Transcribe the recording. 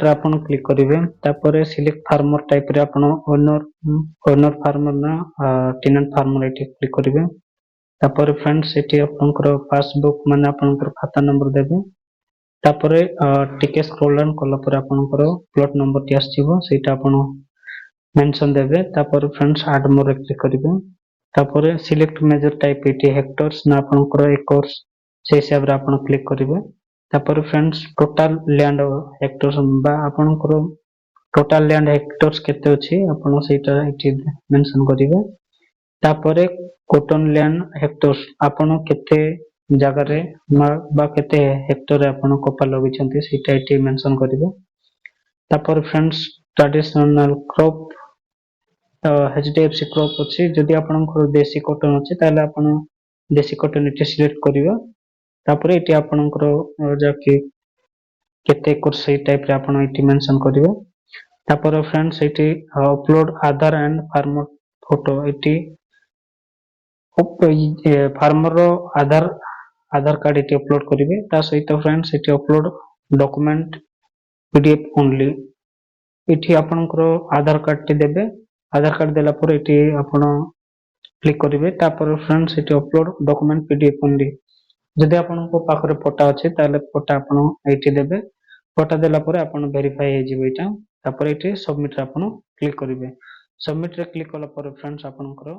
ରେ ଆପଣ କ୍ଲିକ୍ କରିବେ। ତାପରେ ସିଲେକ୍ଟ ଫାର୍ମର ଟାଇପ ରେ ଆପଣ ଓନର ଫାର୍ମର ନା ଟେନାଣ୍ଟ ଫାର୍ମର ଏଠି କ୍ଲିକ୍ କରିବେ। ତାପରେ फ्रेंड्स ଏଠି ଆପଣଙ୍କର ପାସବୁକ୍ ମାନେ ଆପଣଙ୍କର ଖାତା ନମ୍ବର ଦେବେ। ତାପରେ ଟିକେ ସ୍କ୍रोल डाउन କଲା ପରେ ଆପଣଙ୍କର ପ୍ଲଟ ନମ୍ବର ଟି ଆସିଯିବ, ସେଇଟା ଆପଣ मेंशन देवे। तापर फ्रेंड्स ऐड मोर क्लिक करिवे। तापर सिलेक्ट मेजर टाइप एटी हेक्टर्स ना आपनकर एकर्स से हिसाब रे आपन क्लिक करिवे। तापर फ्रेंड्स टोटल लैंड हेक्टर्स बा आपनकर टोटल लैंड हेक्टर्स केते अछि आपन सेटा एटी मेंशन करिवे। तापर कॉटन लैंड हेक्टर्स आपन केते जगह रे बा केते हेक्टर रे आपन कपा लगिछन्ती सेटा एटी मेंशन करिवे। तापर friends traditional crop HDFC crop अच्छी जदि आपनकर देसी कॉटन अच्छी ताले आपन देसी कॉटन एटी सिलेक्ट करिवे। तापर एटी आपनकर जाके केते एकर सेई टाइप रे आपन एटी मेंशन करिवे। तापर फ्रेंड्स एटी upload Aadhaar and farmer photo एटी फार्मर रो आधार कार्ड एटी अपलोड करिवे। ता सहित फ्रेंड्स एटी अपलोड डॉक्यूमेंट PDF ओनली एटी आपनकर आधार कार्ड टी देबे। आधार कार्ड देला पर एटी आपण क्लिक करिवे। तापर फ्रेंड्स एटी अपलोड डॉक्यूमेंट PDF ओनली जदि आपनको पाखरे फोटो अछि ताले फोटो आपण एटी देबे। फोटो देला पर आपण वेरीफाई हे जिवो एटा। तापर एटी सबमिट रे आपण क्लिक करिवे। सबमिट रे क्लिक कला पर फ्रेंड्स आपनकर